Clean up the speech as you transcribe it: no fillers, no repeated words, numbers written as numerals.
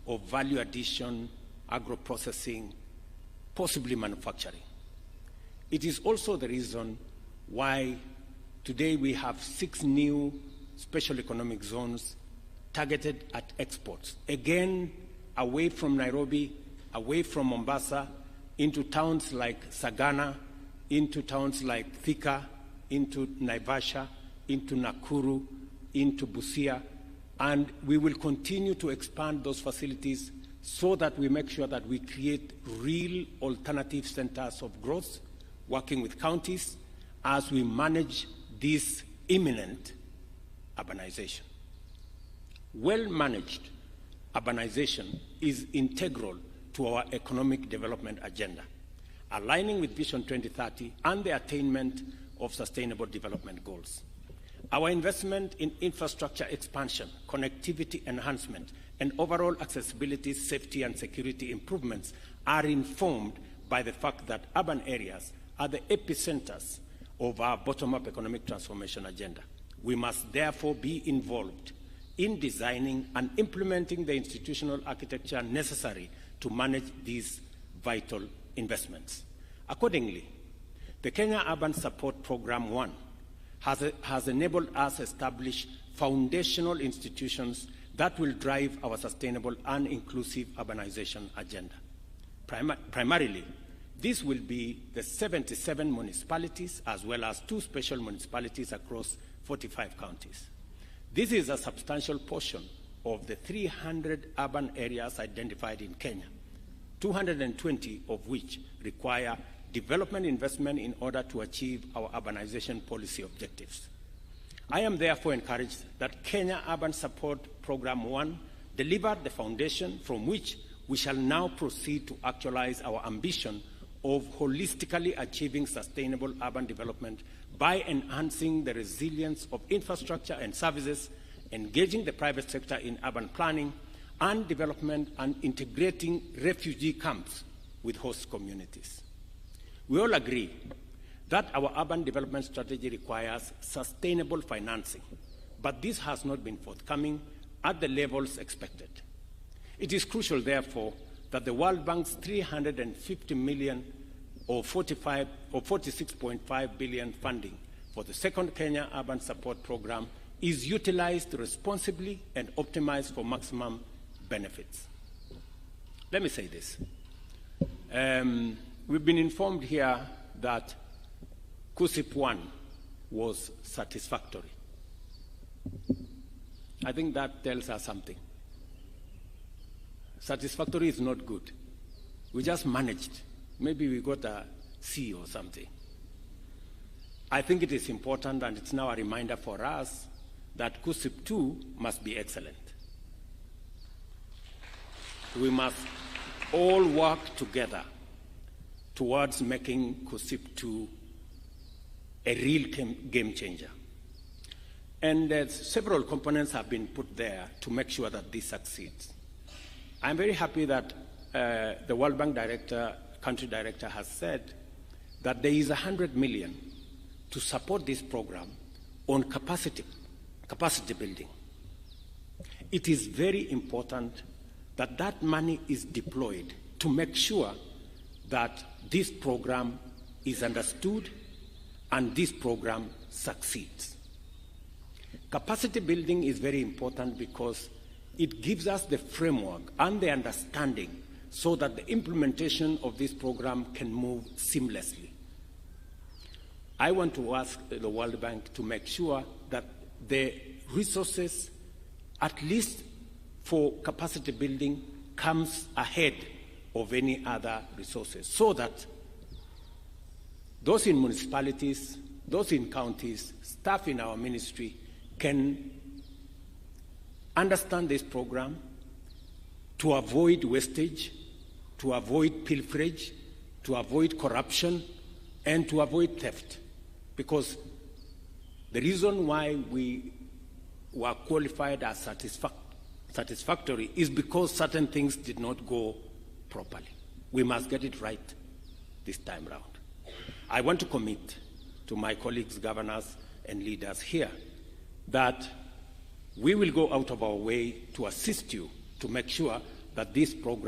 of value addition, agro-processing, possibly manufacturing. It is also the reason why today we have 6 new special economic zones targeted at exports, again, away from Nairobi, away from Mombasa, into towns like Sagana, into towns like Thika, into Naivasha, into Nakuru, into Busia, and we will continue to expand those facilities so that we make sure that we create real alternative centers of growth, working with counties as we manage this imminent urbanization. Well-managed urbanization is integral to our economic development agenda, aligning with Vision 2030 and the attainment of sustainable development goals. Our investment in infrastructure expansion, connectivity enhancement, and overall accessibility, safety, and security improvements are informed by the fact that urban areas are the epicenters of our bottom-up economic transformation agenda. We must therefore be involved in designing and implementing the institutional architecture necessary to manage these vital investments. Accordingly, the Kenya Urban Support Program 1 has enabled us to establish foundational institutions that will drive our sustainable and inclusive urbanization agenda. Primarily, this will be the 77 municipalities as well as 2 special municipalities across 45 counties. This is a substantial portion of the 300 urban areas identified in Kenya, 220 of which require development investment in order to achieve our urbanization policy objectives. I am therefore encouraged that Kenya Urban Support Program 1 delivered the foundation from which we shall now proceed to actualize our ambition of holistically achieving sustainable urban development by enhancing the resilience of infrastructure and services, engaging the private sector in urban planning and development, and integrating refugee camps with host communities. We all agree that our urban development strategy requires sustainable financing, but this has not been forthcoming at the levels expected. It is crucial, therefore, that the World Bank's $350 million or 46.5 billion funding for the second Kenya Urban Support Program is utilized responsibly and optimized for maximum benefits. Let me say this. We've been informed here that KUSSIP 1 was satisfactory. I think that tells us something. Satisfactory is not good. We just managed. Maybe we got a C or something. I think it is important, and it's now a reminder for us, that KUSSIP 2 must be excellent. We must all work together towards making KUSSIP 2 a real game changer. And several components have been put there to make sure that this succeeds. I'm very happy that the World Bank director, country director, has said that there is 100 million to support this program on capacity building. It is very important that that money is deployed to make sure that this program is understood and this program succeeds. Capacity building is very important because it gives us the framework and the understanding so that the implementation of this program can move seamlessly. I want to ask the World Bank to make sure that the resources, at least for capacity building, comes ahead of any other resources, so that those in municipalities, those in counties, staff in our ministry can understand this program to avoid wastage, to avoid pilferage, to avoid corruption, and to avoid theft. Because the reason why we were qualified as satisfactory is because certain things did not go properly. We must get it right this time round. I want to commit to my colleagues, governors, and leaders here that we will go out of our way to assist you to make sure that this program